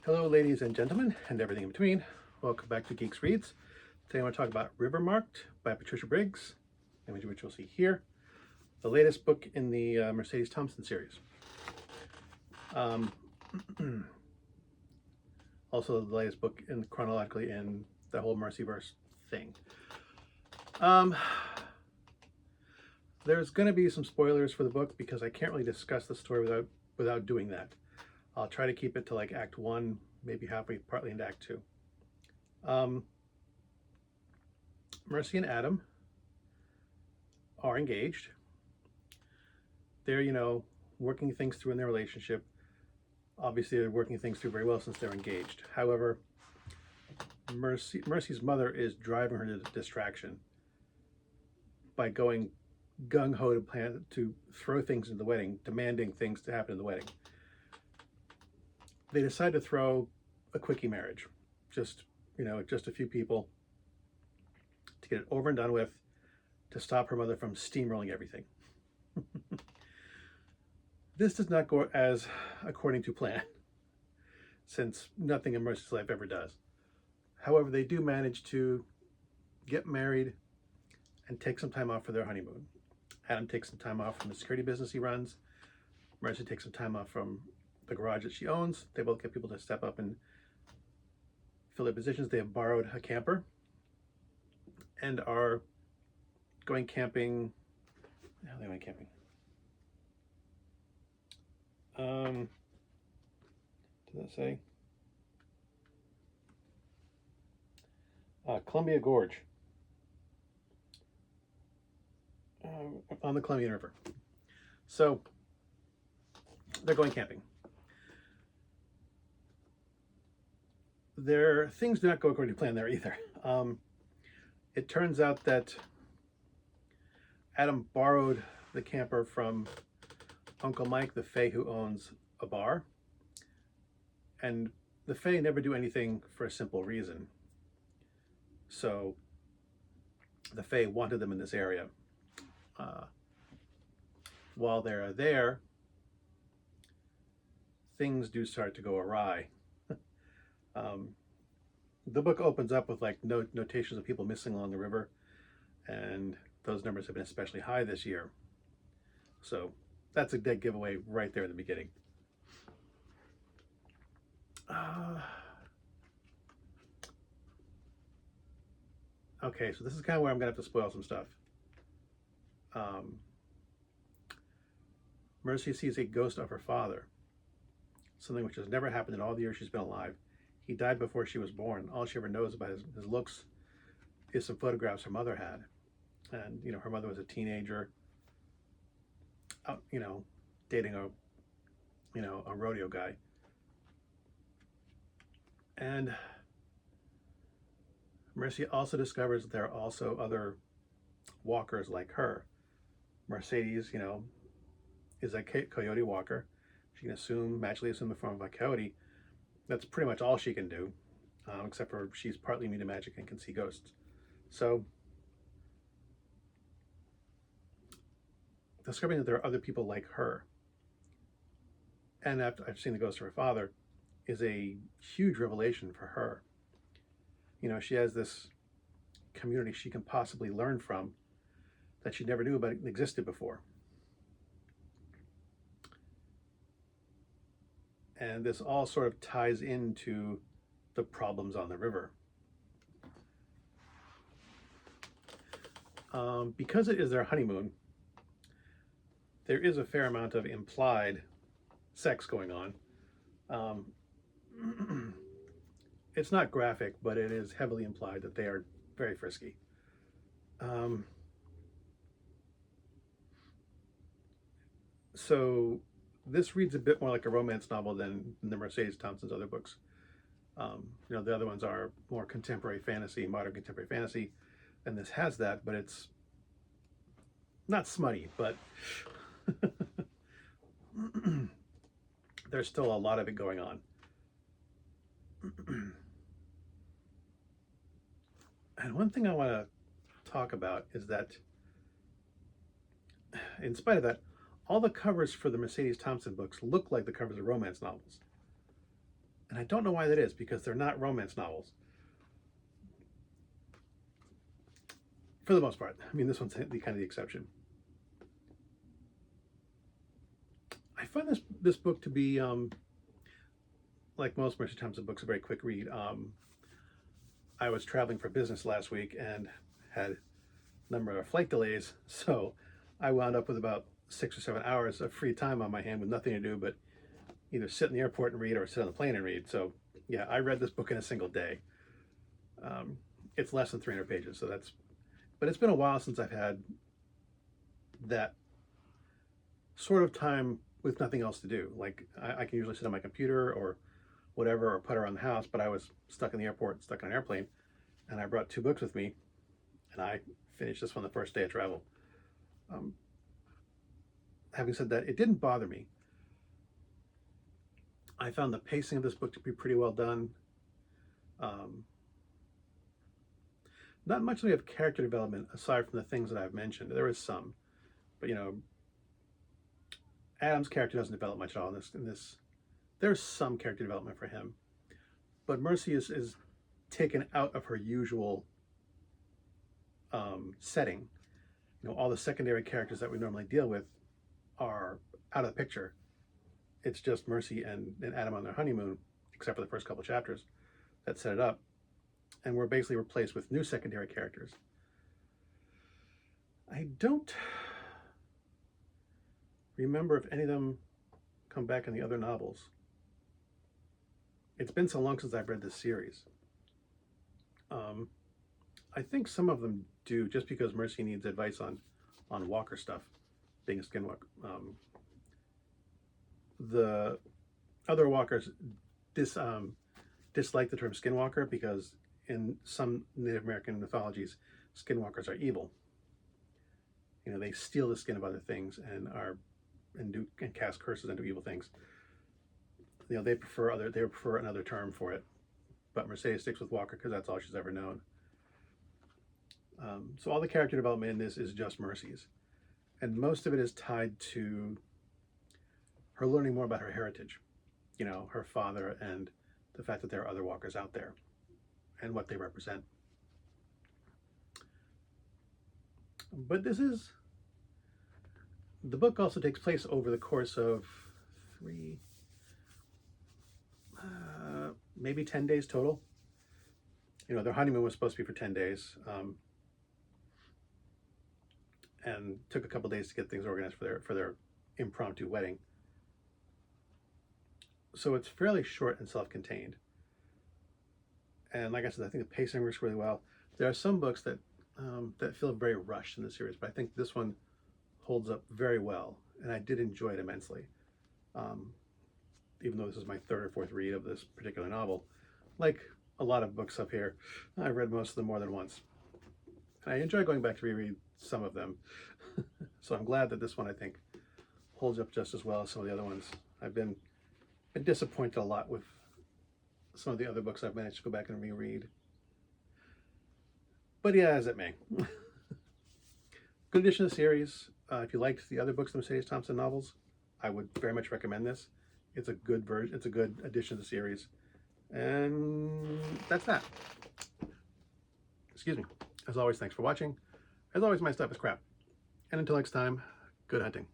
Hello, ladies and gentlemen, and everything in between. Welcome back to GEEXX Reads. Today I want to talk about River Marked by Patricia Briggs, image which you'll see here, the latest book in the Mercedes Thompson series. Also the latest book chronologically in the whole Mercyverse thing. There's going to be some spoilers for the book because I can't really discuss the story without doing that. I'll try to keep it to like Act 1, maybe halfway, partly into Act 2. Mercy and Adam are engaged. They're, working things through in their relationship. Obviously, they're working things through very well since they're engaged. However, Mercy's mother is driving her to distraction by going gung-ho to throw things into the wedding, demanding things to happen in the wedding. They decide to throw a quickie marriage, just a few people to get it over and done with, to stop her mother from steamrolling everything. This does not go as according to plan, since nothing in Mercy's life ever does. However, they do manage to get married and take some time off for their honeymoon. Adam takes some time off from the security business he runs. Mercy takes some time off from the garage that she owns. They both get people to step up and fill their positions. They have borrowed a camper and are going camping. How are they going camping? Did that say? Columbia Gorge. On the Columbia River. So they're going camping. Things do not go according to plan there either. It turns out that Adam borrowed the camper from Uncle Mike, the Fae who owns a bar. And the Fae never do anything for a simple reason. So the Fae wanted them in this area. While they're there, things do start to go awry. The book opens up with like notations of people missing along the river, and those numbers have been especially high this year. So that's a dead giveaway right there in the beginning. Okay, so this is kind of where I'm gonna have to spoil some stuff. Mercy sees a ghost of her father, something which has never happened in all the years she's been alive. He died before she was born. All she ever knows about his looks is some photographs her mother had. And, her mother was a teenager, dating a rodeo guy. And Mercy also discovers that there are also other walkers like her. Mercedes, is a coyote walker. She can magically assume the form of a coyote. That's pretty much all she can do, except for she's partly immune to magic and can see ghosts. So discovering that there are other people like her, and after I've seen the ghost of her father, is a huge revelation for her. She has this community she can possibly learn from that she never knew about existed before. And this all sort of ties into the problems on the river. Because it is their honeymoon, there is a fair amount of implied sex going on. It's not graphic, but it is heavily implied that they are very frisky. So this reads a bit more like a romance novel than the Mercedes Thompson's other books. The other ones are more contemporary fantasy, modern contemporary fantasy, and this has that, but it's not smutty, but there's still a lot of it going on. And one thing I want to talk about is that, in spite of that, all the covers for the Mercedes Thompson books look like the covers of romance novels. And I don't know why that is, because they're not romance novels. For the most part. I mean, this one's kind of the exception. I find this book to be, like most Mercy Thompson books, a very quick read. I was traveling for business last week and had a number of flight delays, so I wound up with about 6 or 7 hours of free time on my hand with nothing to do but either sit in the airport and read or sit on the plane and read. So yeah, I read this book in a single day. It's less than 300 pages, so but it's been a while since I've had that sort of time with nothing else to do. Like I can usually sit on my computer or whatever, or put around the house, but I was stuck in the airport, stuck on an airplane, and I brought 2 books with me, and I finished this one the first day of travel. Having said that, it didn't bother me. I found the pacing of this book to be pretty well done. Not much of character development aside from the things that I've mentioned. There is some, but Adam's character doesn't develop much at all in this. There's some character development for him, but Mercy is taken out of her usual setting. All the secondary characters that we normally deal with are out of the picture. It's just Mercy and Adam on their honeymoon, except for the first couple of chapters that set it up. And we're basically replaced with new secondary characters. I don't remember if any of them come back in the other novels. It's been so long since I've read this series. I think some of them do, just because Mercy needs advice on walker stuff, being a skinwalker. The other walkers dislike the term skinwalker because in some Native American mythologies, skinwalkers are evil. They steal the skin of other things and cast curses into evil things. They prefer another term for it, but Mercedes sticks with walker because that's all she's ever known. So all the character development in this is just Mercy's, and most of it is tied to her learning more about her heritage, her father, and the fact that there are other walkers out there and what they represent. But the book also takes place over the course of 3, maybe 10 days total. Their honeymoon was supposed to be for 10 days, and took a couple days to get things organized for their impromptu wedding. So it's fairly short and self-contained. And like I said, I think the pacing works really well. There are some books that feel very rushed in the series, but I think this one holds up very well, and I did enjoy it immensely. Even though this is my 3rd or 4th read of this particular novel, like a lot of books up here, I've read most of them more than once. And I enjoy going back to reread some of them. So I'm glad that this one, I think, holds up just as well as some of the other ones. I've been disappointed a lot with some of the other books I've managed to go back and reread. But yeah, as it may. Good addition to the series. If you liked the other books, the Mercedes Thompson novels, I would very much recommend this. It's a good version. It's a good addition to the series. And that's that. Excuse me. As always, thanks for watching. As always, my stuff is crap. And until next time, good hunting.